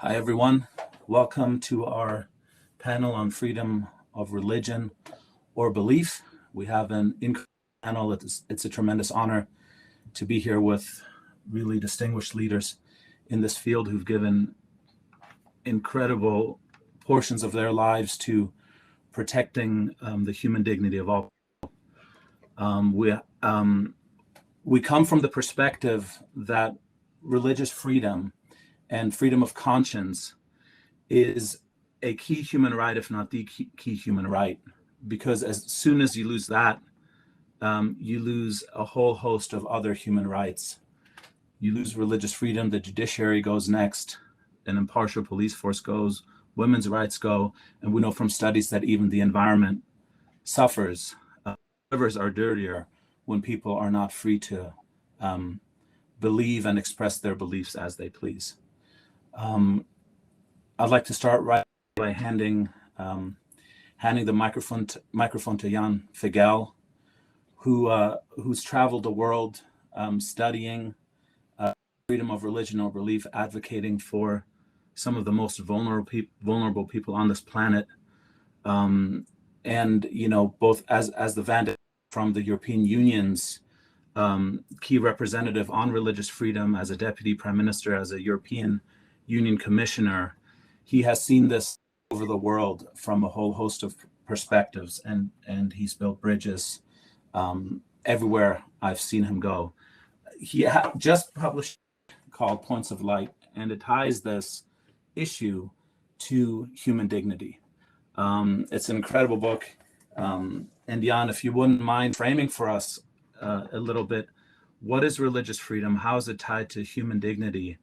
Hi, everyone. Welcome to our panel on freedom of religion or belief. We have an incredible panel. It's a tremendous honor to be here with really distinguished leaders in this field who've given incredible portions of their lives to protecting the human dignity of all. We come from the perspective that religious freedom and freedom of conscience is a key human right, if not the key human right, because as soon as you lose that, you lose a whole host of other human rights. You lose religious freedom, the judiciary goes next, an impartial police force goes, women's rights go, and we know from studies that even the environment suffers. Rivers are dirtier when people are not free to believe and express their beliefs as they please. I'd like to start right by handing the microphone to Jan Figel, who's traveled the world studying freedom of religion or belief, advocating for some of the most vulnerable people on this planet, and both as the Van from the European Union's key representative on religious freedom, as a deputy prime minister, as a European Union commissioner. He has seen this over the world from a whole host of perspectives, and he's built bridges everywhere I've seen him go. He just published called Points of Light, and it ties this issue to human dignity. It's an incredible book. And Jan, if you wouldn't mind framing for us a little bit, what is religious freedom? How is it tied to human dignity?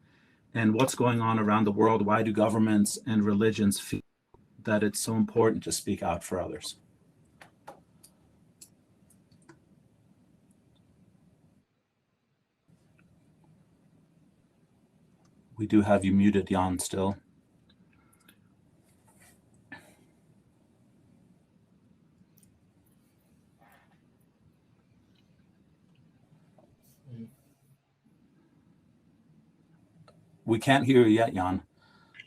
And what's going on around the world? Why do governments and religions feel that it's so important to speak out for others? We do have you muted, Jan, still. We can't hear you yet, Jan.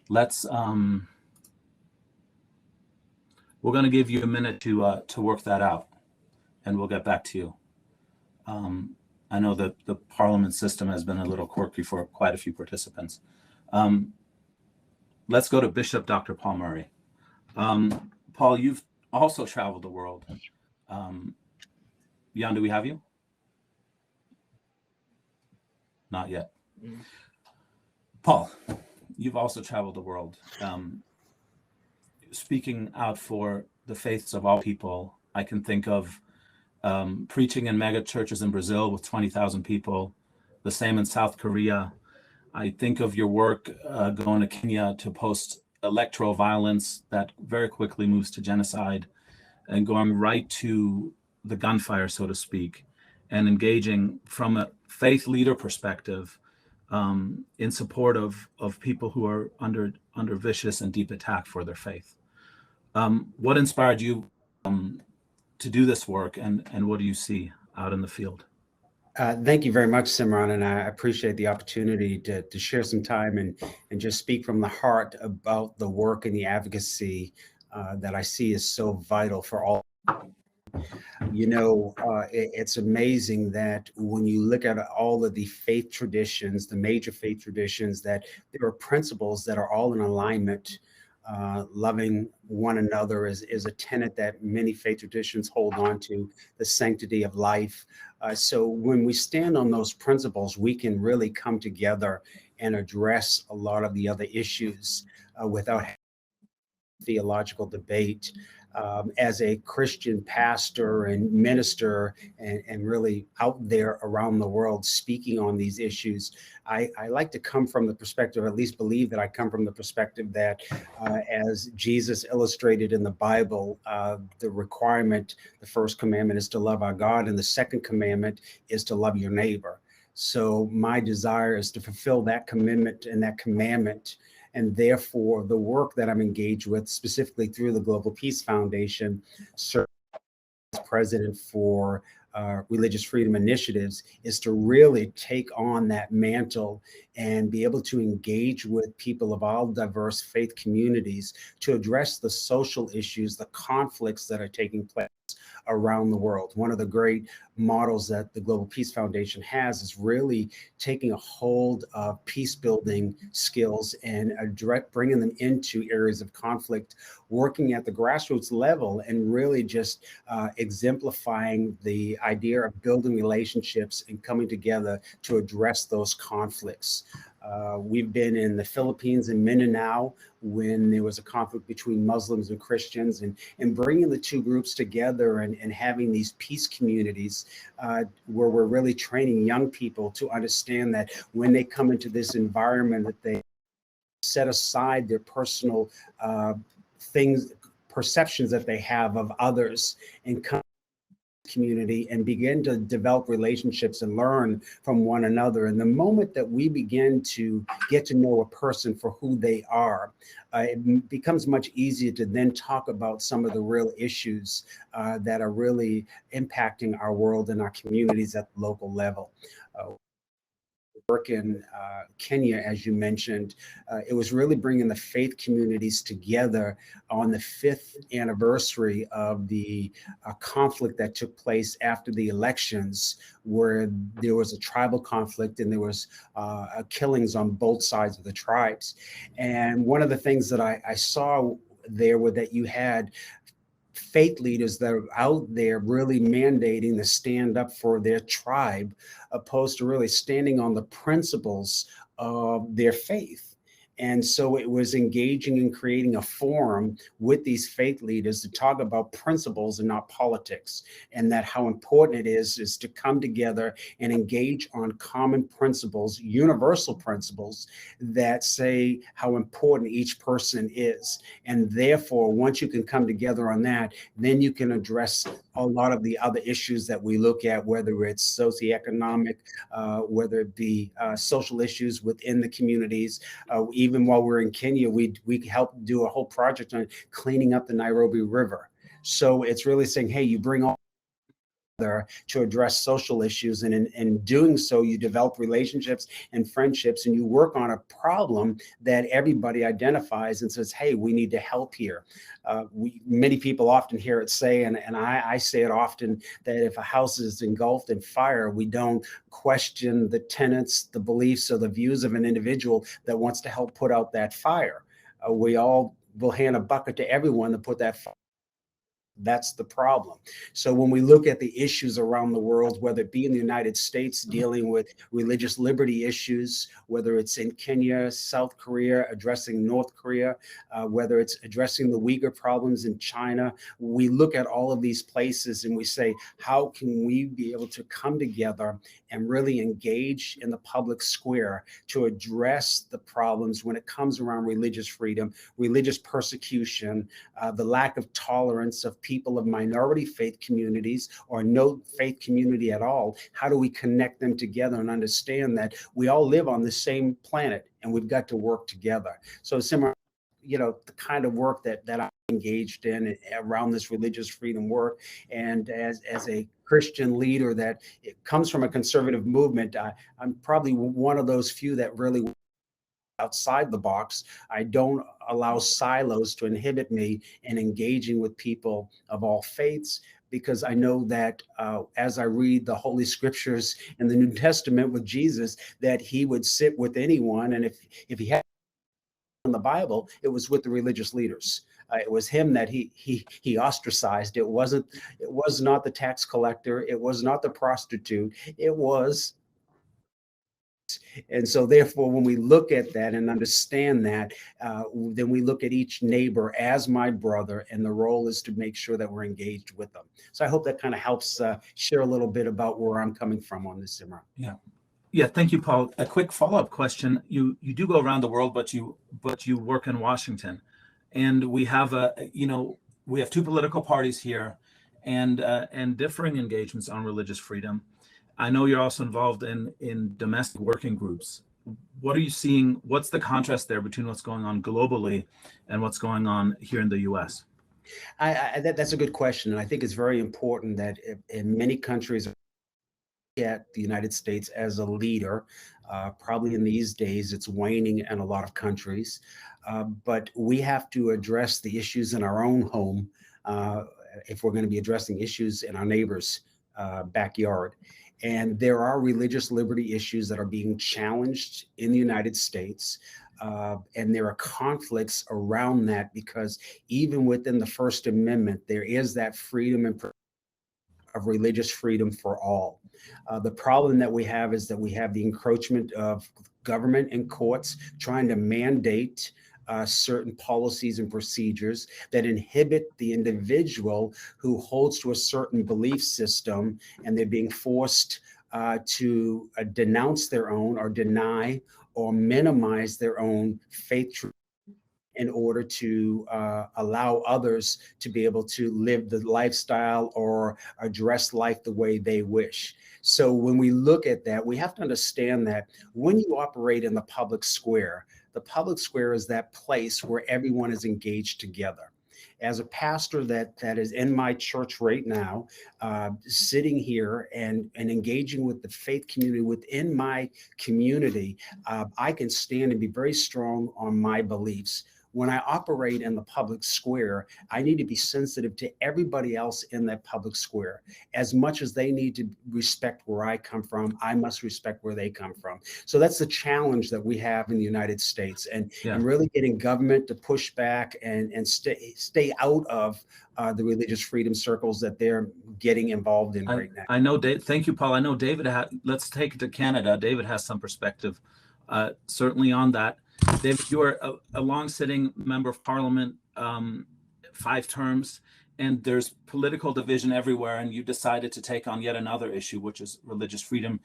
Let's we're going to give you a minute to work that out, and we'll get back to you. I know that the Parliament system has been a little quirky for quite a few participants. Let's go to Bishop Dr. Paul Murray. Paul, you've also traveled the world. Jan, do we have you? Not yet. Paul, you've also traveled the world, speaking out for the faiths of all people. I can think of preaching in mega churches in Brazil with 20,000 people, the same in South Korea. I think of your work going to Kenya to post electoral violence that very quickly moves to genocide, and going right to the gunfire, so to speak, and engaging from a faith leader perspective in support of people who are under vicious and deep attack for their faith. What inspired you to do this work, and what do you see out in the field? Thank you very much, Simran, and I appreciate the opportunity to share some time and just speak from the heart about the work and the advocacy that I see is so vital for all. It's amazing that when you look at all of the faith traditions, the major faith traditions, that there are principles that are all in alignment. Loving one another is a tenet that many faith traditions hold on to, the sanctity of life. So when we stand on those principles, we can really come together and address a lot of the other issues without theological debate. As a Christian pastor and minister and really out there around the world speaking on these issues, I like to come from the perspective, at least believe that I come from the perspective that as Jesus illustrated in the Bible, the requirement, the first commandment is to love our God, and the second commandment is to love your neighbor. So my desire is to fulfill that commitment and that commandment. And therefore, the work that I'm engaged with, specifically through the Global Peace Foundation, serves as president for religious freedom initiatives is to really take on that mantle and be able to engage with people of all diverse faith communities to address the social issues, the conflicts that are taking place around the world. One of the great models that the Global Peace Foundation has is really taking a hold of peace building skills and bringing them into areas of conflict, working at the grassroots level, and really just exemplifying the idea of building relationships and coming together to address those conflicts. We've been in the Philippines and Mindanao when there was a conflict between Muslims and Christians, and bringing the two groups together and having these peace communities where we're really training young people to understand that when they come into this environment, that they set aside their personal perceptions that they have of others, and come community and begin to develop relationships and learn from one another. And the moment that we begin to get to know a person for who they are, it becomes much easier to then talk about some of the real issues that are really impacting our world and our communities at the local level. Work in Kenya, as you mentioned, it was really bringing the faith communities together on the 5th anniversary of the conflict that took place after the elections, where there was a tribal conflict and there was killings on both sides of the tribes. And one of the things that I saw there were that you had faith leaders that are out there really mandating to stand up for their tribe, opposed to really standing on the principles of their faith. And so it was engaging in creating a forum with these faith leaders to talk about principles and not politics, and that how important it is to come together and engage on common principles, universal principles that say how important each person is. And therefore, once you can come together on that, then you can address a lot of the other issues that we look at, whether it's socioeconomic, whether it be social issues within the communities. Even while we're in Kenya, we helped do a whole project on cleaning up the Nairobi River. So it's really saying, hey, you bring all together to address social issues, and in doing so, you develop relationships and friendships, and you work on a problem that everybody identifies and says, hey, we need to help here. Many people often hear it say, and I say it often, that if a house is engulfed in fire, we don't question the tenets, the beliefs, or the views of an individual that wants to help put out that fire. We all will hand a bucket to everyone to put that fire. That's the problem. So when we look at the issues around the world, whether it be in the United States dealing with religious liberty issues, whether it's in Kenya, South Korea, addressing North Korea, whether it's addressing the Uyghur problems in China, we look at all of these places and we say, how can we be able to come together and really engage in the public square to address the problems when it comes around religious freedom, religious persecution, the lack of tolerance of people of minority faith communities or no faith community at all? How do we connect them together and understand that we all live on the same planet and we've got to work together? So similar, the kind of work that I'm engaged in around this religious freedom work, and as a Christian leader that it comes from a conservative movement, I'm probably one of those few that really outside the box. I don't allow silos to inhibit me in engaging with people of all faiths, because I know that as I read the Holy Scriptures in the New Testament with Jesus, that he would sit with anyone. And if he had in the Bible, it was with the religious leaders. It was him that he ostracized. It was not the tax collector. It was not the prostitute. It was. And so therefore, when we look at that and understand that, then we look at each neighbor as my brother, and the role is to make sure that we're engaged with them. So I hope that kind of helps share a little bit about where I'm coming from on this, Imran. Yeah, thank you, Paul. A quick follow-up question. You do go around the world, but you work in Washington, and we have two political parties here, and differing engagements on religious freedom. I know you're also involved in domestic working groups. What are you seeing? What's the contrast there between what's going on globally and what's going on here in the U.S.? That's a good question, and I think it's very important that in many countries at the United States as a leader. Probably in these days, it's waning in a lot of countries, but we have to address the issues in our own home uh, if we're going to be addressing issues in our neighbors' backyard. And there are religious liberty issues that are being challenged in the United States. And there are conflicts around that because even within the First Amendment, there is that freedom and of religious freedom for all. The problem that we have is that we have the encroachment of government and courts trying to mandate certain policies and procedures that inhibit the individual who holds to a certain belief system, and they're being forced to denounce their own or deny or minimize their own faith in order to allow others to be able to live the lifestyle or address life the way they wish. So when we look at that, we have to understand that when you operate in the public square is that place where everyone is engaged together. As a pastor that is in my church right now, sitting here and engaging with the faith community within my community, I can stand and be very strong on my beliefs. When I operate in the public square, I need to be sensitive to everybody else in that public square. As much as they need to respect where I come from, I must respect where they come from. So that's the challenge that we have in the United States, and really getting government to push back and stay out of the religious freedom circles that they're getting involved in right now. I know, Dave. Thank you, Paul. I know David. Let's take it to Canada. David has some perspective, certainly on that. David, you're a long-sitting member of Parliament, 5 terms, and there's political division everywhere. And you decided to take on yet another issue, which is religious freedom.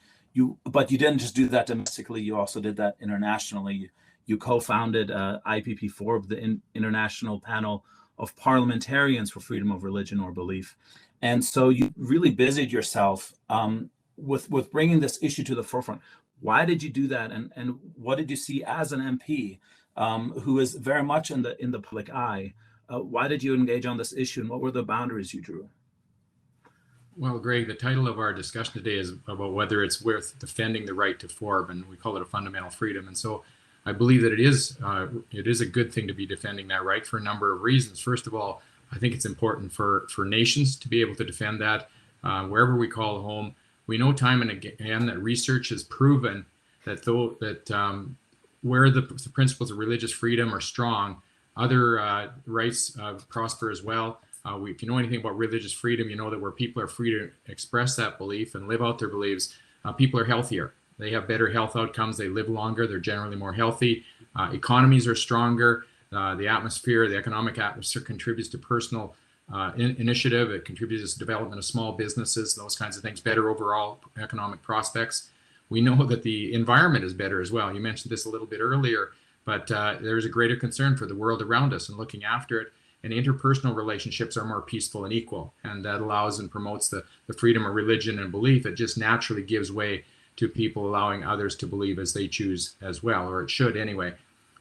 But you didn't just do that domestically; you also did that internationally. You co-founded IPP4, the International Panel of Parliamentarians for Freedom of Religion or Belief, and so you really busied yourself with bringing this issue to the forefront. Why did you do that, and what did you see as an MP who is very much in the public eye? Why did you engage on this issue, and what were the boundaries you drew? Well, Greg, the title of our discussion today is about whether it's worth defending the right to form, and we call it a fundamental freedom. And so I believe that it is a good thing to be defending that right for a number of reasons. First of all, I think it's important for nations to be able to defend that wherever we call home. We know time and again that research has proven that where the principles of religious freedom are strong, other rights prosper as well. If you know anything about religious freedom, you know that where people are free to express that belief and live out their beliefs, people are healthier. They have better health outcomes. They live longer. They're generally more healthy. Economies are stronger. The economic atmosphere contributes to personal initiative. It contributes to the development of small businesses, those kinds of things, better overall economic prospects. We know that the environment is better as well. You mentioned this a little bit earlier, but there's a greater concern for the world around us and looking after it. And interpersonal relationships are more peaceful and equal. And that allows and promotes the freedom of religion and belief. It just naturally gives way to people allowing others to believe as they choose as well, or it should anyway.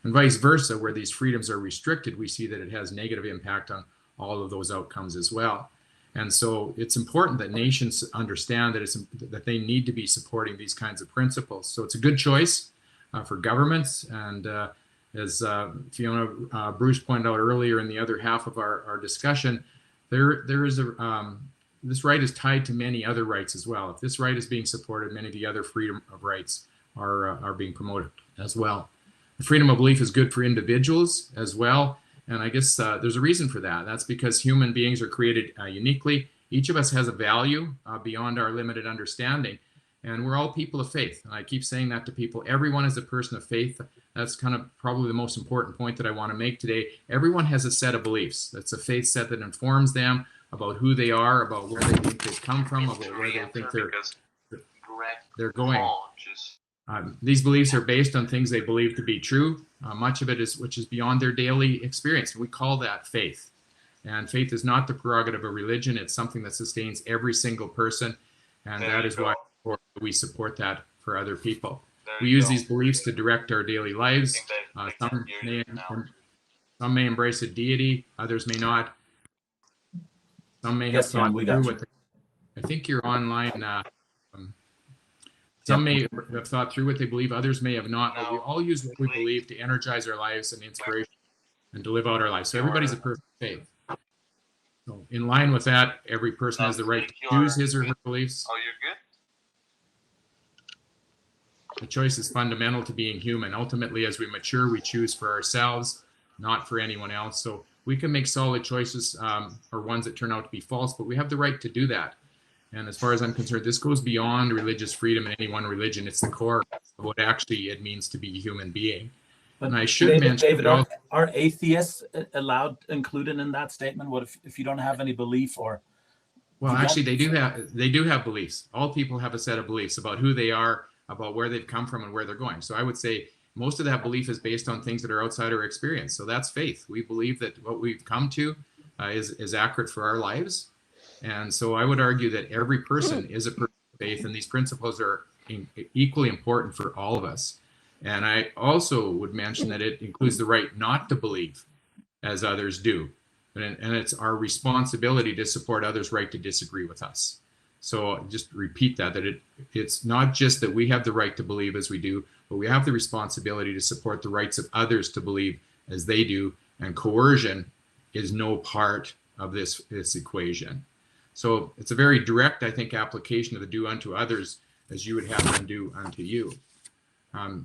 And vice versa, where these freedoms are restricted, we see that it has negative impact on all of those outcomes as well. And so it's important that nations understand that they need to be supporting these kinds of principles. So it's a good choice for governments. And as Fiona Bruce pointed out earlier in the other half of our discussion, this right is tied to many other rights as well. If this right is being supported, many of the other freedom of rights are being promoted as well. The freedom of belief is good for individuals as well. And I guess there's a reason for that. That's because human beings are created uniquely. Each of us has a value beyond our limited understanding. And we're all people of faith. And I keep saying that to people. Everyone is a person of faith. That's kind of probably the most important point that I want to make today. Everyone has a set of beliefs. That's a faith set that informs them about who they are, about where they think they come from, about where they think they're going. These beliefs are based on things they believe to be true. Much of it which is beyond their daily experience. We call that faith. And faith is not the prerogative of religion. It's something that sustains every single person. And that is why we support that for other people. We use these beliefs to direct our daily lives. Some may embrace a deity, others may not. Some may have Yes, Jan, thought we through got you. what I think you're online. Some may have thought through what they believe, others may have not, but we all use what we believe to energize our lives and inspiration and to live out our lives. So everybody's a person of faith. So in line with that, every person has the right to choose his or her beliefs. Oh, you're good? The choice is fundamental to being human. Ultimately, as we mature, we choose for ourselves, not for anyone else. So we can make solid choices or ones that turn out to be false, but we have the right to do that. And as far as I'm concerned, this goes beyond religious freedom in any one religion. It's the core of what actually it means to be a human being. But and I should mention, David, are atheists included in that statement? What if you don't have any belief or? Well, actually, they do have beliefs. All people have a set of beliefs about who they are, about where they've come from and where they're going. So I would say most of that belief is based on things that are outside our experience. So that's faith. We believe that what we've come to is accurate for our lives. And so I would argue that every person is a person of faith, and these principles are equally important for all of us. And I also would mention that it includes the right not to believe as others do. And it's our responsibility to support others' right to disagree with us. So just repeat that it's not just that we have the right to believe as we do, but we have the responsibility to support the rights of others to believe as they do. And coercion is no part of this equation. So it's a very direct, I think, application of the do unto others as you would have them do unto you.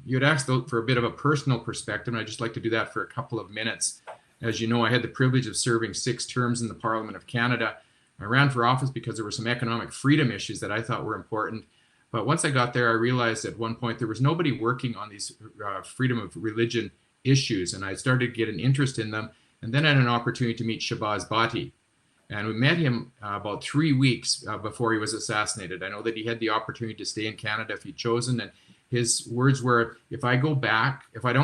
You had asked for a bit of a personal perspective, and I'd just like to do that for a couple of minutes. As you know, I had the privilege of serving 6 terms in the Parliament of Canada. I ran for office because there were some economic freedom issues that I thought were important. But once I got there, I realized at one point there was nobody working on these freedom of religion issues, and I started to get an interest in them. And then I had an opportunity to meet Shahbaz Bhatti. And we met him about 3 weeks before he was assassinated. I know that he had the opportunity to stay in Canada if he'd chosen. And his words were, if I don't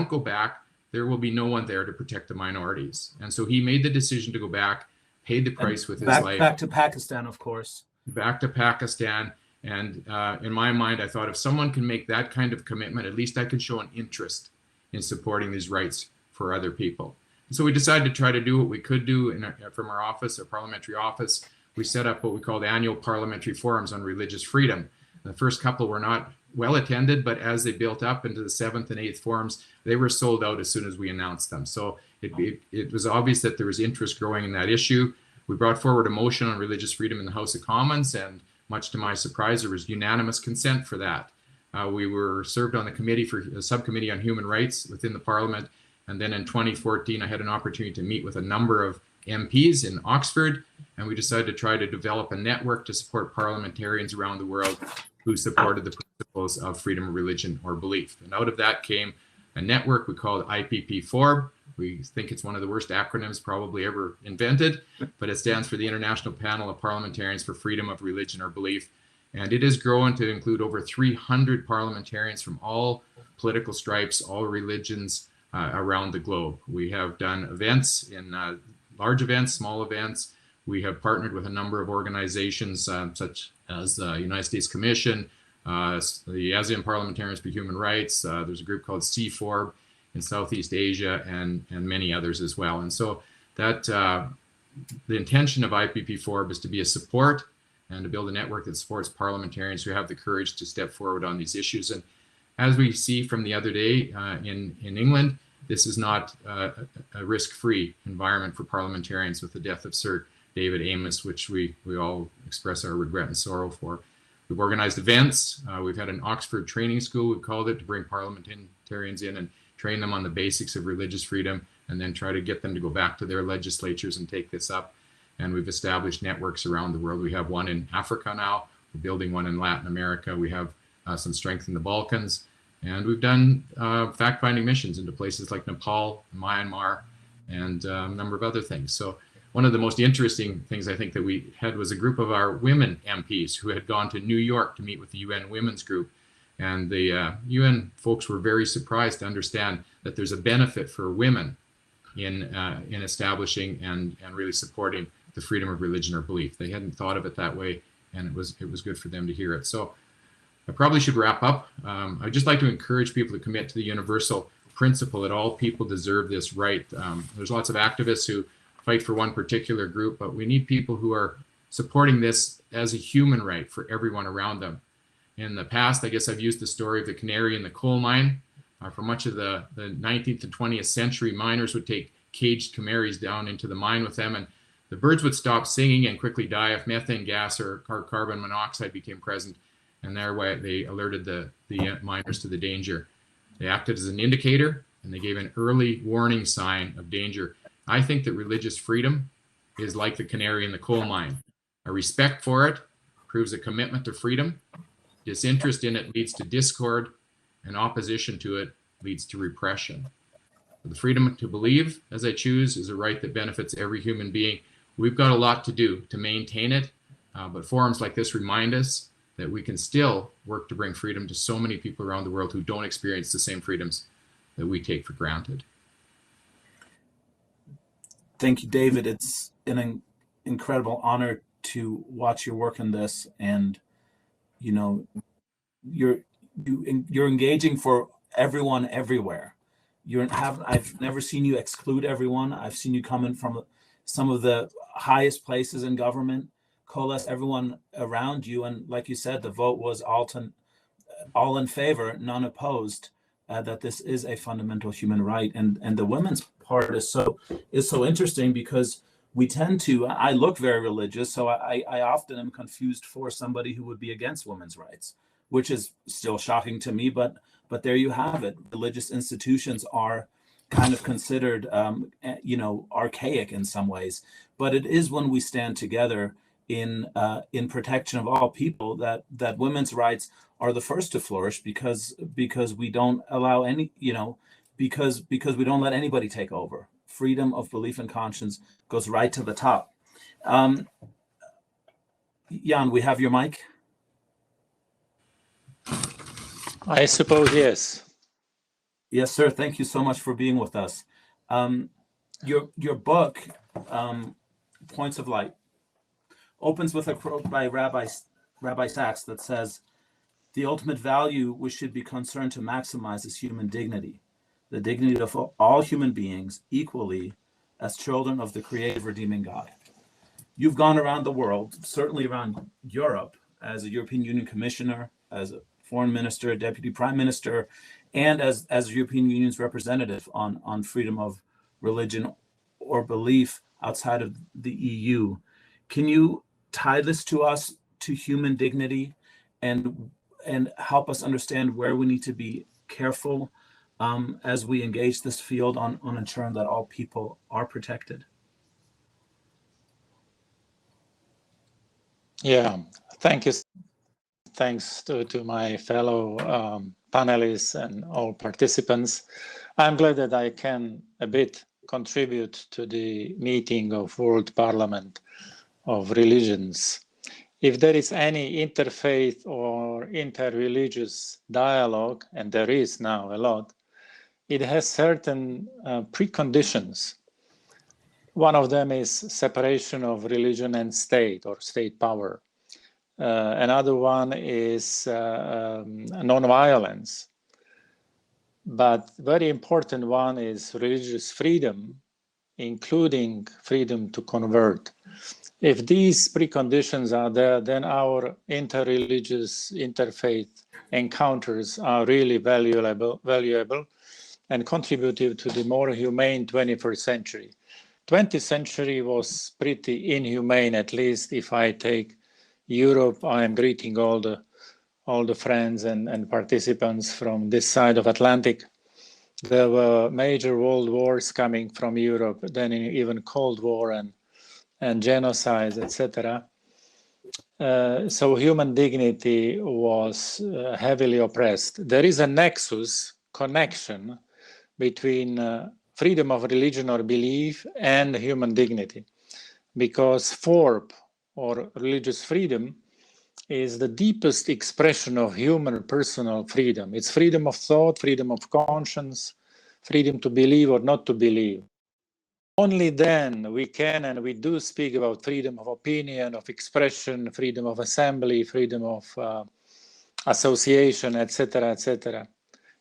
go back, there will be no one there to protect the minorities. And so he made the decision to go back, paid the price with his life. Back to Pakistan, of course. Back to Pakistan. And in my mind, I thought if someone can make that kind of commitment, at least I can show an interest in supporting these rights for other people. So we decided to try to do what we could do from our office, our parliamentary office. We set up what we called annual parliamentary forums on religious freedom. The first couple were not well attended, but as they built up into the 7th and 8th forums, they were sold out as soon as we announced them. So it was obvious that there was interest growing in that issue. We brought forward a motion on religious freedom in the House of Commons, and much to my surprise, there was unanimous consent for that. We were served on the committee for a subcommittee on human rights within the Parliament. And then in 2014, I had an opportunity to meet with a number of MPs in Oxford, and we decided to try to develop a network to support parliamentarians around the world who supported the principles of freedom of religion or belief. And out of that came a network we called IPP4. We think it's one of the worst acronyms probably ever invented, but it stands for the International Panel of Parliamentarians for Freedom of Religion or Belief. And it has grown to include over 300 parliamentarians from all political stripes, all religions, around the globe. We have done events in large events, small events. We have partnered with a number of organizations such as the United States Commission, the ASEAN Parliamentarians for Human Rights. There's a group called C4 in Southeast Asia and many others as well. And so that the intention of IPP4 is to be a support and to build a network that supports parliamentarians who have the courage to step forward on these issues. And as we see from the other day in England, this is not a risk-free environment for parliamentarians with the death of Sir David Amos, which we all express our regret and sorrow for. We've organized events. We've had an Oxford training school, we've called it, to bring parliamentarians in and train them on the basics of religious freedom, and then try to get them to go back to their legislatures and take this up. And we've established networks around the world. We have one in Africa now. We're building one in Latin America. We have some strength in the Balkans. And we've done fact-finding missions into places like Nepal, Myanmar, and a number of other things. So one of the most interesting things I think that we had was a group of our women MPs who had gone to New York to meet with the UN Women's Group. And the UN folks were very surprised to understand that there's a benefit for women in establishing and really supporting the freedom of religion or belief. They hadn't thought of it that way, and it was good for them to hear it. So I probably should wrap up. I'd just like to encourage people to commit to the universal principle that all people deserve this right. There's lots of activists who fight for one particular group, but we need people who are supporting this as a human right for everyone around them. In the past, I guess I've used the story of the canary in the coal mine. For much of the 19th and 20th century, miners would take caged canaries down into the mine with them, and the birds would stop singing and quickly die if methane gas or carbon monoxide became present, and thereby they alerted the miners to the danger. They acted as an indicator, and they gave an early warning sign of danger. I think that religious freedom is like the canary in the coal mine. A respect for it proves a commitment to freedom. Disinterest in it leads to discord, and opposition to it leads to repression. The freedom to believe as I choose is a right that benefits every human being. We've got a lot to do to maintain it, but forums like this remind us that we can still work to bring freedom to so many people around the world who don't experience the same freedoms that we take for granted. Thank you, David. It's an incredible honor to watch your work in this, and you know, you're engaging for everyone everywhere. I've never seen you exclude everyone. I've seen you come in from some of the highest places in government, coalesce everyone around you, and like you said, the vote was all in favor, none opposed. That this is a fundamental human right, and the women's part is so interesting, because we tend to. I look very religious, so I often am confused for somebody who would be against women's rights, which is still shocking to me. But there you have it. Religious institutions are kind of considered, archaic in some ways. But it is when we stand together in protection of all people that women's rights are the first to flourish, because we don't allow any, because we don't let anybody take over. Freedom of belief and conscience goes right to the top. Jan, we have your mic. I suppose, yes. Yes, sir. Thank you so much for being with us. Your book, Points of Light, opens with a quote by Rabbi Sachs that says, "The ultimate value we should be concerned to maximize is human dignity, the dignity of all human beings equally as children of the creative redeeming God." You've gone around the world, certainly around Europe, as a European Union commissioner, as a foreign minister, deputy prime minister, and as European Union's representative on freedom of religion or belief outside of the EU. Can you tie this to us, to human dignity, and help us understand where we need to be careful as we engage this field on ensuring that all people are protected? Yeah, thank you. Thanks to my fellow panelists and all participants. I'm glad that I can a bit contribute to the meeting of World Parliament of Religions. If there is any interfaith or interreligious dialogue, and there is now a lot, it has certain preconditions. One of them is separation of religion and state, or state power. Another one is non-violence. But very important one is religious freedom, including freedom to convert. If these preconditions are there, then our interreligious, interfaith encounters are really valuable and contributive to the more humane 21st century. 20th century was pretty inhumane, at least if I take Europe. I am greeting all the friends and participants from this side of Atlantic. There were major world wars coming from Europe, then even Cold War and genocides, etc. So human dignity was heavily oppressed. There is a connection between freedom of religion or belief and human dignity, because FORB, or religious freedom, is the deepest expression of human personal freedom. It's freedom of thought, freedom of conscience, freedom to believe or not to believe. Only then we can and we do speak about freedom of opinion, of expression, freedom of assembly, freedom of association, etc., etc.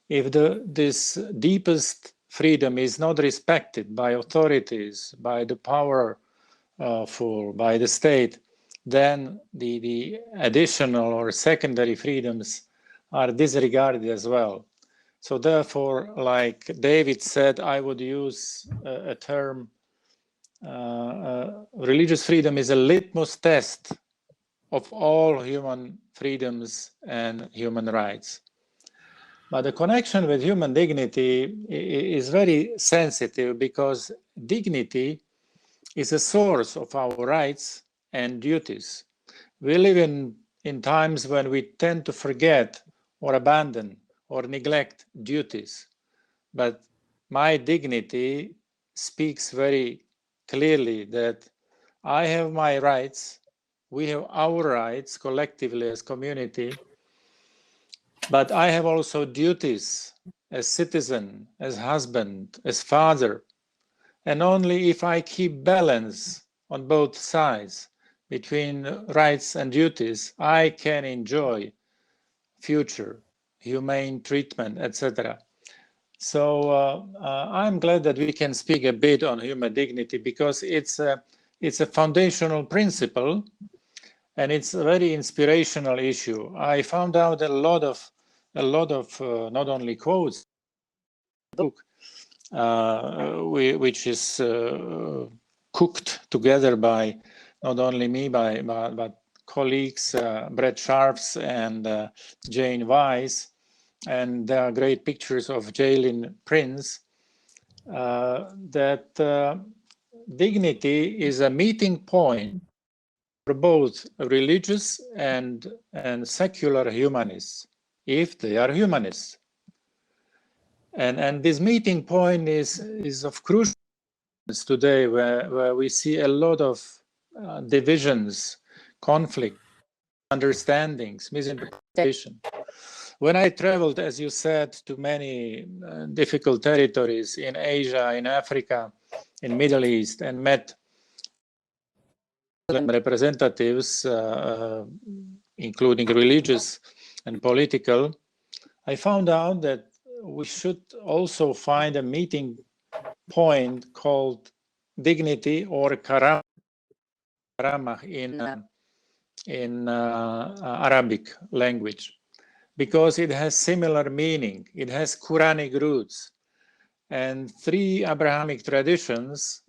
If this deepest freedom is not respected by authorities, by the powerful, by the state, then the additional or secondary freedoms are disregarded as well. So therefore, like David said, I would use a term, religious freedom is a litmus test of all human freedoms and human rights. But the connection with human dignity is very sensitive, because dignity is a source of our rights and duties. We live in times when we tend to forget or abandon or neglect duties. But my dignity speaks very clearly that I have my rights, we have our rights collectively as community, but I have also duties as citizen, as husband, as father. And only if I keep balance on both sides between rights and duties, I can enjoy future humane treatment, etc. So I'm glad that we can speak a bit on human dignity, because it's a foundational principle, and it's a very inspirational issue. I found out a lot of not only quotes, book, which is cooked together by not only me, but colleagues, Brett Sharps and Jane Weiss, and there are great pictures of Jaylin Prince, that dignity is a meeting point for both religious and secular humanists, if they are humanists. And this meeting point is of crucial importance today, where we see a lot of divisions, conflict, understandings, misinterpretation. When I traveled, as you said, to many difficult territories in Asia, in Africa, in Middle East, and met representatives, including religious and political, I found out that we should also find a meeting point called dignity, or karamah in Arabic language, because it has similar meaning. It has Quranic roots, and 3 Abrahamic traditions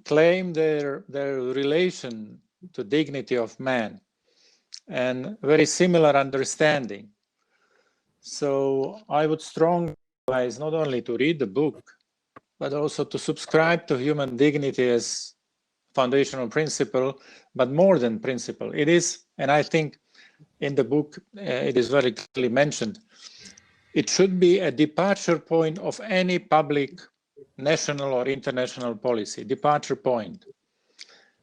claim their relation to dignity of man, and very similar understanding. So I would strongly advise not only to read the book, but also to subscribe to human dignity as foundational principle, but more than principle. It is, and I think in the book it is very clearly mentioned, it should be a departure point of any public, national or international policy, departure point.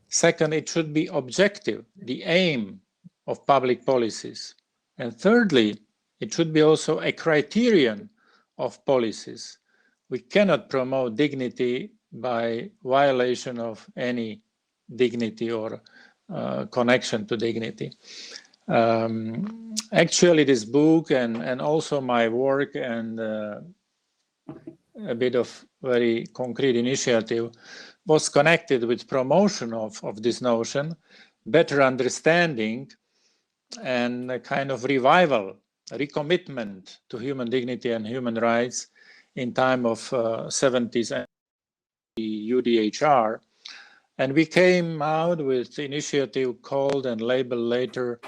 Second, it should be objective, the aim of public policies. And thirdly, it should be also a criterion of policies. We cannot promote dignity by violation of any dignity or connection to dignity. Actually, this book and also my work and a bit of very concrete initiative was connected with promotion of this notion, better understanding, and a kind of revival, recommitment to human dignity and human rights in time of 70s and UDHR. And we came out with the initiative called and labeled later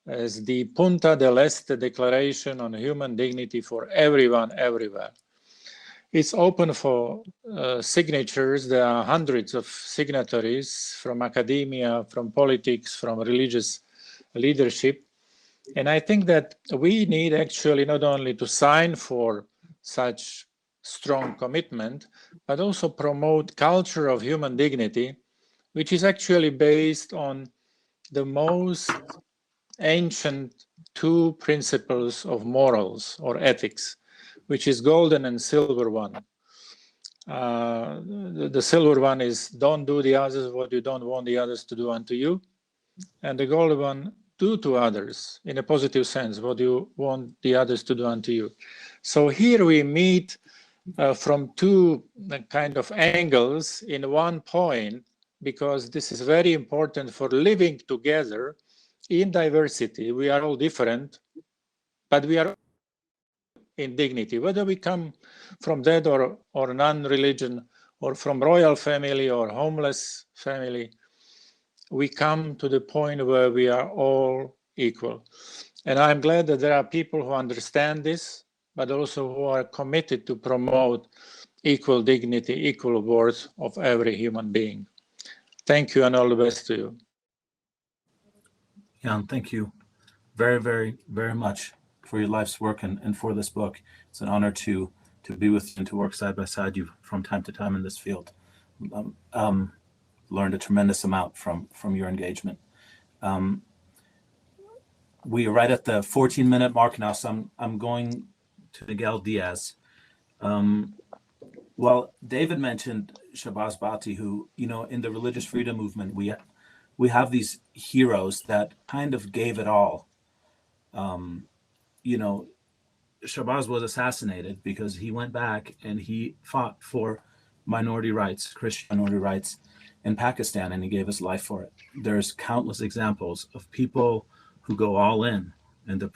as the Punta del Este Declaration on Human Dignity for Everyone, Everywhere. It's open for signatures. There are hundreds of signatories from academia, from politics, from religious leadership. And I think that we need actually not only to sign for such strong commitment, but also promote culture of human dignity, which is actually based on the most ancient 2 principles of morals or ethics, which is golden and silver one. The silver one is don't do the others what you don't want the others to do unto you. And the golden one, do to others in a positive sense what you want the others to do unto you. So here we meet from two kind of angles in one point, because this is very important for living together in diversity. We are all different, but we are in dignity, whether we come from dead or non-religion, or from royal family or homeless family. We come to the point where we are all equal. And I'm glad that there are people who understand this, but also who are committed to promote equal dignity, equal worth of every human being. Thank you, and all the best to you. Jan, thank you very, very, very much for your life's work and for this book. It's an honor to be with you and to work side by side you from time to time in this field. Learned a tremendous amount from your engagement. We are right at the 14-minute mark now, so I'm going to Miguel Diaz. Well, David mentioned Shabazz Bhatti, who, in the religious freedom movement, we have these heroes that kind of gave it all. Shabazz was assassinated because he went back and he fought for minority rights, Christian minority rights in Pakistan, and he gave his life for it. There's countless examples of people who go all in the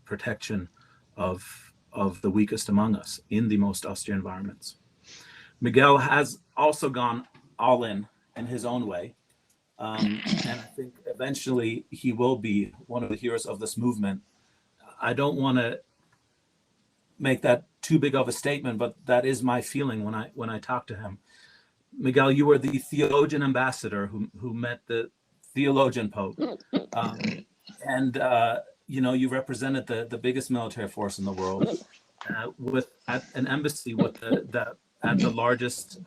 protection of the weakest among us in the most austere environments. Miguel has also gone all in his own way. And I think eventually he will be one of the heroes of this movement. I don't want to make that too big of a statement, but that is my feeling when I talk to him. Miguel, you were the theologian ambassador who met the theologian Pope. You represented the biggest military force in the world at an embassy at the largest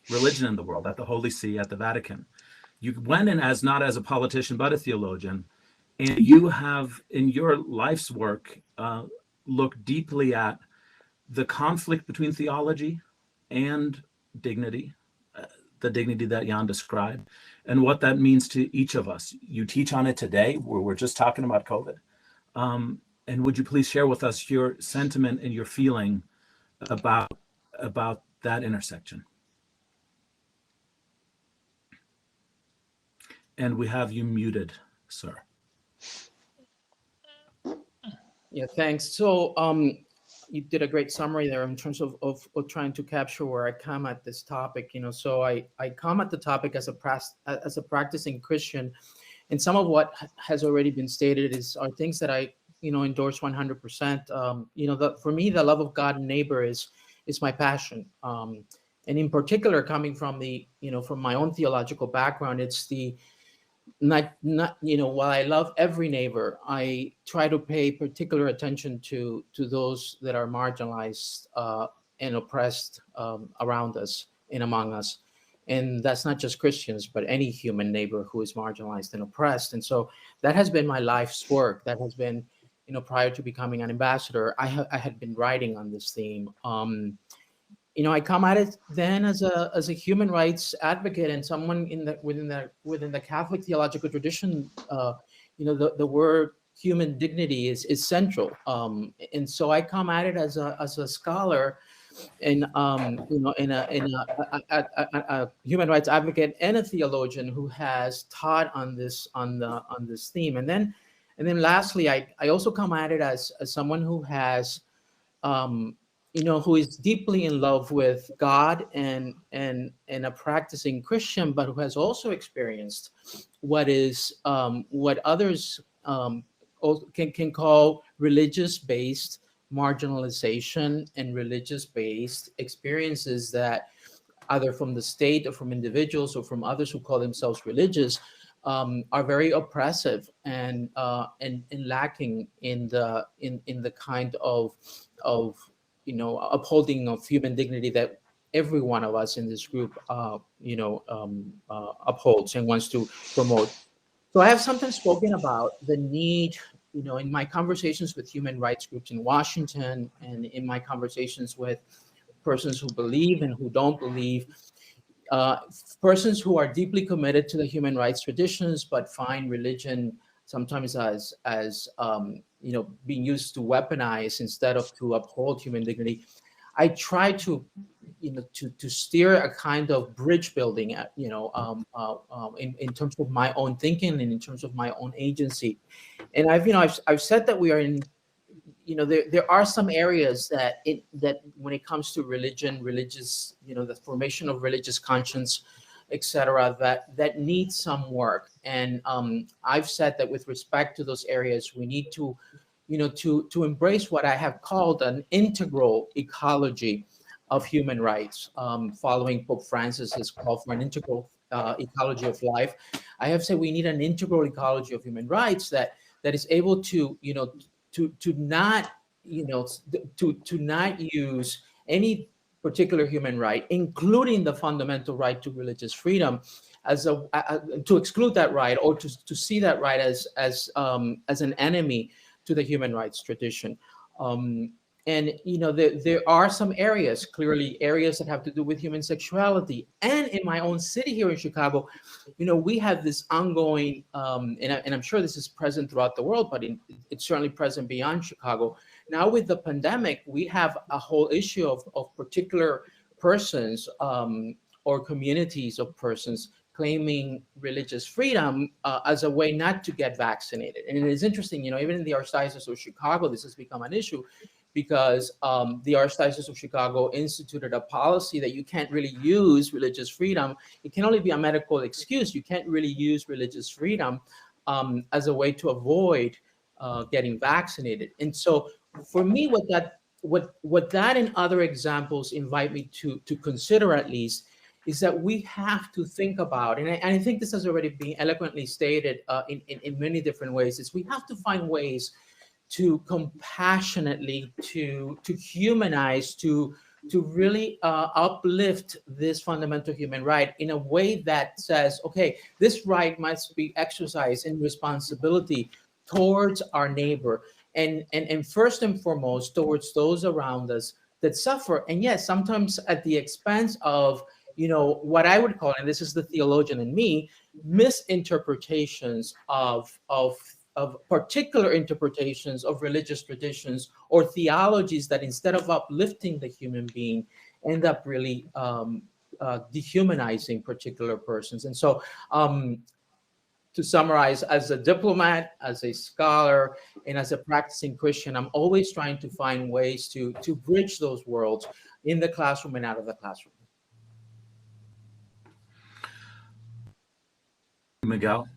religion in the world, at the Holy See, at the Vatican. You went in not as a politician, but a theologian. And you have, in your life's work, looked deeply at the conflict between theology and dignity, the dignity that Jan described, and what that means to each of us. You teach on it today, where we're just talking about COVID. And would you please share with us your sentiment and your feeling about that intersection? And we have you muted, sir. Yeah, thanks. So you did a great summary there in terms of trying to capture where I come at this topic. So I come at the topic as a practicing Christian, and some of what has already been stated are things that I endorse 100%. For me, the love of God and neighbor is my passion, and in particular, coming from from my own theological background, it's the not while I love every neighbor, I try to pay particular attention to those that are marginalized and oppressed around us and among us. And that's not just Christians, but any human neighbor who is marginalized and oppressed. And so that has been my life's work. That has been, prior to becoming an ambassador, I had been writing on this theme. I come at it then as a human rights advocate and someone within the Catholic theological tradition. The word human dignity is central, and so I come at it as a scholar, and in a human rights advocate and a theologian who has taught on this theme, and then lastly, I also come at it as someone who has who is deeply in love with God and a practicing Christian, but who has also experienced what others can call religious-based marginalization and religious-based experiences that either from the state or from individuals or from others who call themselves religious are very oppressive and lacking in the kind of upholding of human dignity that every one of us in this group, upholds and wants to promote. So I have sometimes spoken about the need, in my conversations with human rights groups in Washington and in my conversations with persons who believe and who don't believe, persons who are deeply committed to the human rights traditions, but find religion sometimes as being used to weaponize instead of to uphold human dignity. I try to, to steer a kind of bridge building, in terms of my own thinking and in terms of my own agency. And I've said that we are in, there are some areas that when it comes to religious, the formation of religious conscience, etc., that needs some work. And I've said that with respect to those areas, we need to, to embrace what I have called an integral ecology of human rights, following Pope Francis's call for an integral ecology of life. I have said we need an integral ecology of human rights that is able to, to not use any particular human right, including the fundamental right to religious freedom, as to exclude that right, or to see that right as an enemy to the human rights tradition. And there are some areas, clearly areas that have to do with human sexuality. And in my own city here in Chicago, we have this ongoing, and I'm sure this is present throughout the world, but it's certainly present beyond Chicago. Now with the pandemic, we have a whole issue of particular persons or communities of persons claiming religious freedom as a way not to get vaccinated. And it is interesting, even in the Archdiocese of Chicago, this has become an issue, because the Archdiocese of Chicago instituted a policy that you can't really use religious freedom. It can only be a medical excuse. You can't really use religious freedom as a way to avoid getting vaccinated. And so for me, what that and other examples invite me to consider, at least, is that we have to think about, and I think this has already been eloquently stated in many different ways, is we have to find ways to compassionately, to humanize, to really uplift this fundamental human right in a way that says, okay, this right must be exercised in responsibility towards our neighbor, and first and foremost towards those around us that suffer. And yes, sometimes at the expense of, what I would call, and this is the theologian in me, misinterpretations of particular interpretations of religious traditions or theologies that, instead of uplifting the human being, end up really dehumanizing particular persons. And so to summarize, as a diplomat, as a scholar, and as a practicing Christian, I'm always trying to find ways to bridge those worlds in the classroom and out of the classroom. Miguel,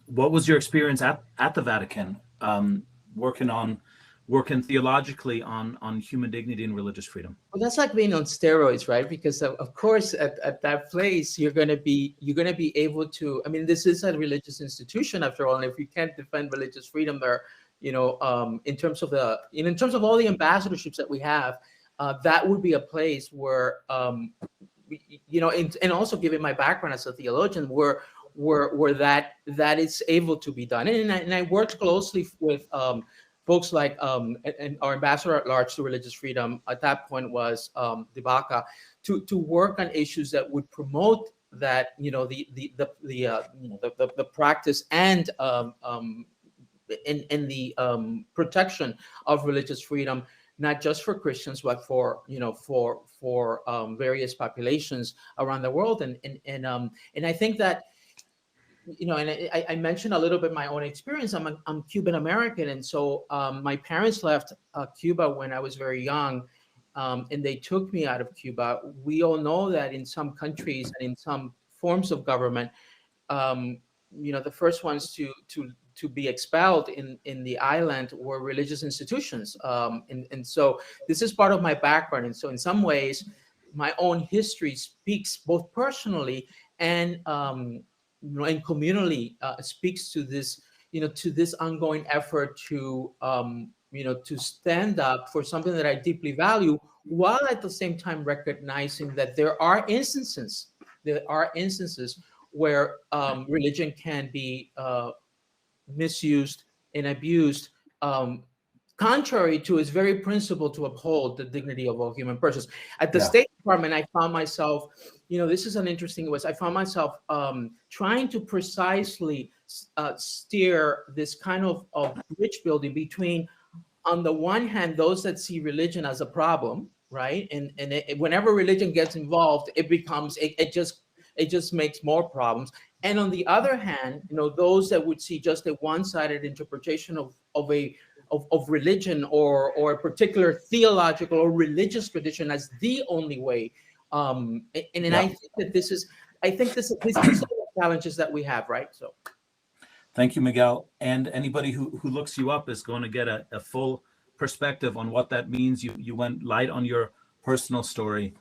what was your experience at the Vatican, working theologically on human dignity and religious freedom? Well, that's like being on steroids, right? Because of course, at that place, you're going to be able to. I mean, this is a religious institution after all, and if you can't defend religious freedom there, in terms of all the ambassadorships that we have, that would be a place where, and also given my background as a theologian, where that is able to be done. And I worked closely with folks like and our ambassador at large to religious freedom at that point was Dibaka, to work on issues that would promote that, the practice and the protection of religious freedom, not just for Christians, but for various populations around the world. And I think that, and I mentioned a little bit my own experience. I'm Cuban American, and so my parents left Cuba when I was very young, and they took me out of Cuba. We all know that in some countries and in some forms of government, the first ones to be expelled in the island were religious institutions, and so this is part of my background. And so in some ways, my own history speaks both personally and and communally, speaks to this, to this ongoing effort to, to stand up for something that I deeply value, while at the same time recognizing that there are instances where religion can be misused and abused, contrary to its very principle to uphold the dignity of all human persons. At the State Department, I found myself, this is an interesting way. I found myself trying to precisely steer this kind of bridge building between, on the one hand, those that see religion as a problem, right? And whenever religion gets involved, it just makes more problems. And on the other hand, those that would see just a one-sided interpretation of religion or a particular theological or religious tradition as the only way. I think that these are the challenges that we have, right? So. Thank you, Miguel. And anybody who looks you up is going to get a full perspective on what that means. You went light on your personal story.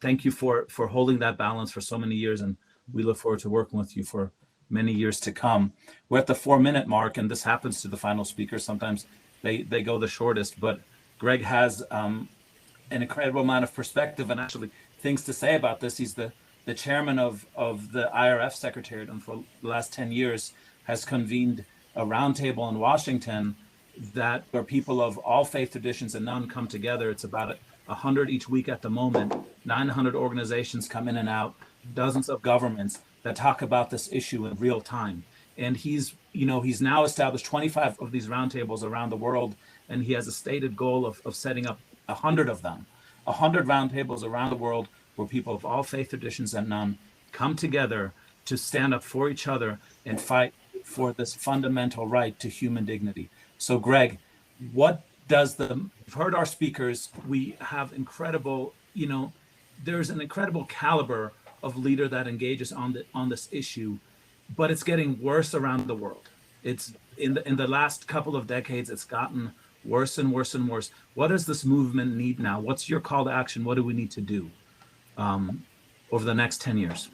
Thank you for holding that balance for so many years, and we look forward to working with you for many years to come. We're at the 4-minute mark, and this happens to the final speaker. Sometimes they go the shortest, but Greg has an incredible amount of perspective and actually things to say about this. He's the chairman of the IRF Secretariat, and for the last 10 years has convened a roundtable in Washington where people of all faith traditions and none come together. It's about 100 each week at the moment. 900 organizations come in and out, dozens of governments that talk about this issue in real time. And he's now established 25 of these roundtables around the world, and he has a stated goal of setting up 100 of them, 100 roundtables around the world where people of all faith traditions and none come together to stand up for each other and fight for this fundamental right to human dignity. So, Greg, you've heard our speakers. We have there's an incredible caliber of leader that engages on this issue, but it's getting worse around the world. It's in the last couple of decades, it's gotten worse and worse and worse. What does this movement need now? What's your call to action? What do we need to do over the next 10 years?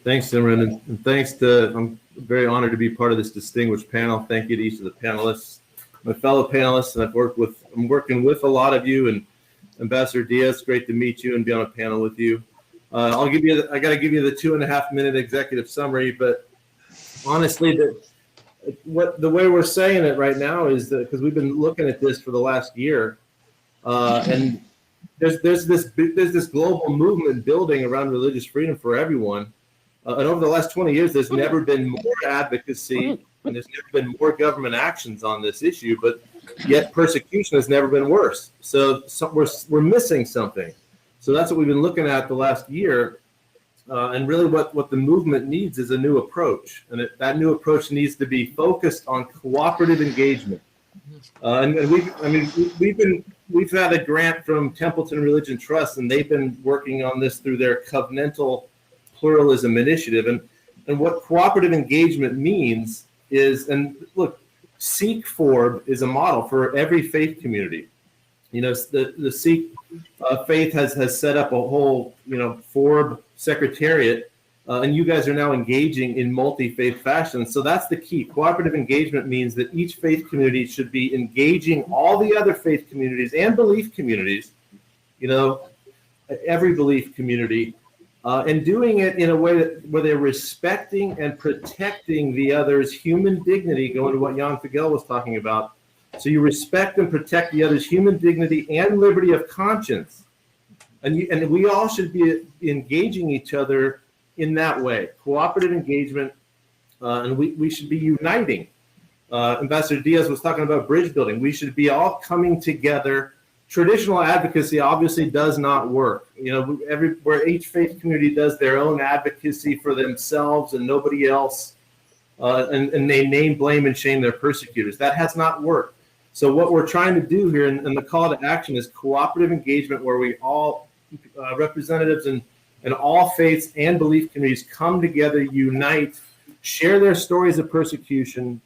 Thanks, Simran, and thanks I'm very honored to be part of this distinguished panel. Thank you to each of the panelists, my fellow panelists, and I'm working with a lot of you, and Ambassador Diaz, great to meet you and be on a panel with you. I got to give you the 2.5-minute executive summary, but honestly, the way we're saying it right now is that because we've been looking at this for the last year, and there's this global movement building around religious freedom for everyone. And over the last 20 years, there's never been more advocacy and there's never been more government actions on this issue, but yet persecution has never been worse. So we're missing something. So that's what we've been looking at the last year. And really what the movement needs is a new approach. And that new approach needs to be focused on cooperative engagement. We've had a grant from Templeton Religion Trust, and they've been working on this through their covenantal pluralism initiative. And what cooperative engagement means is, and look, Sikh Forb is a model for every faith community. The Sikh faith has set up a whole, Forb secretariat, and you guys are now engaging in multi-faith fashion. So that's the key. Cooperative engagement means that each faith community should be engaging all the other faith communities and belief communities, every belief community, and doing it in a way where they're respecting and protecting the other's human dignity, going to what Jan Figel was talking about. So you respect and protect the other's human dignity and liberty of conscience. And we all should be engaging each other in that way, cooperative engagement, and we should be uniting. Ambassador Diaz was talking about bridge building. We should be all coming together. Traditional advocacy obviously does not work. Where each faith community does their own advocacy for themselves and nobody else, and they name, blame, and shame their persecutors. That has not worked. So what we're trying to do here, and the call to action, is cooperative engagement, where we all representatives and all faiths and belief communities come together, unite, share their stories of persecution,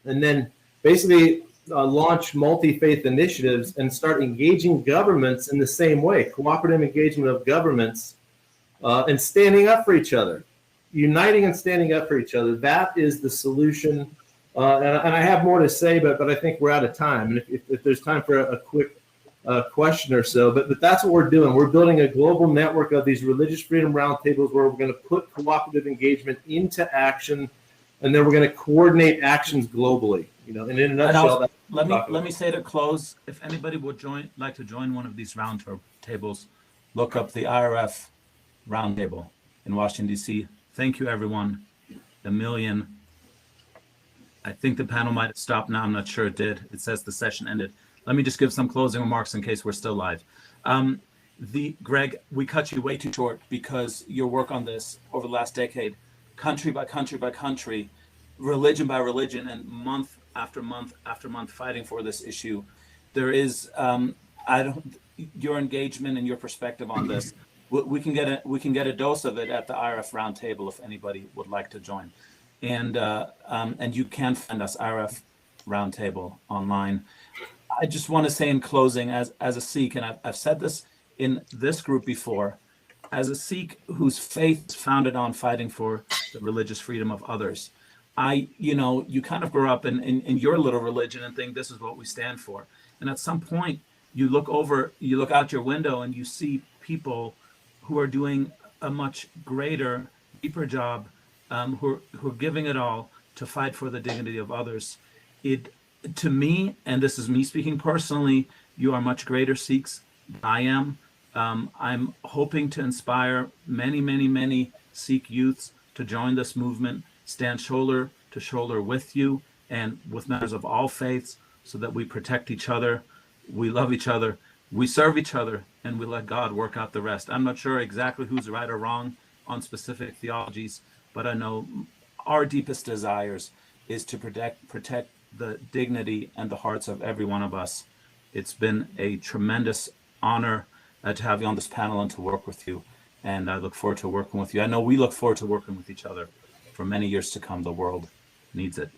and then basically launch multi-faith initiatives and start engaging governments in the same way, cooperative engagement of governments, and standing up for each other, uniting and standing up for each other. That is the solution. And I have more to say, but I think we're out of time. And if there's time for a quick question or so, but that's what we're doing. We're building a global network of these religious freedom roundtables where we're going to put cooperative engagement into action, and then we're going to coordinate actions globally. In a nutshell. Let me say to close, if anybody would like to join one of these round tables, look up the IRF roundtable in Washington, D.C. Thank you, everyone. A million I think the panel might have stopped now. I'm not sure it did. It says the session ended. Let me just give some closing remarks in case we're still live. Greg, we cut you way too short because your work on this over the last decade, country by country by country, religion by religion, and month after month after month fighting for this issue. There is, your engagement and your perspective on this. We can get a dose of it at the IRF roundtable if anybody would like to join, and you can find us IRF roundtable online. I just want to say in closing, as a Sikh, and I've said this in this group before, as a Sikh whose faith is founded on fighting for the religious freedom of others, you kind of grow up in your little religion and think this is what we stand for. And at some point you look out your window and you see people who are doing a much greater, deeper job, who are giving it all to fight for the dignity of others. To me, and this is me speaking personally, you are much greater Sikhs than I am. I'm hoping to inspire many, many, many Sikh youths to join this movement, stand shoulder to shoulder with you and with members of all faiths so that we protect each other, we love each other, we serve each other, and we let God work out the rest. I'm not sure exactly who's right or wrong on specific theologies, but I know our deepest desires is to protect the dignity and the hearts of every one of us. It's been a tremendous honor to have you on this panel and to work with you. And I look forward to working with you. I know we look forward to working with each other for many years to come. The world needs it.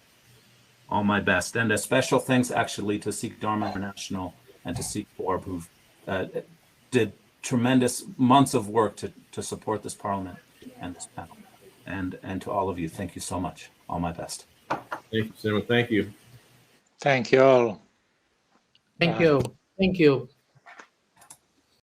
All my best. And a special thanks actually to Sikh Dharma International and to Sikh Orb, who did tremendous months of work to support this parliament and this panel. And to all of you, thank you so much. All my best. Thank you, Simon. Thank you. Thank you all. Thank you. Thank you.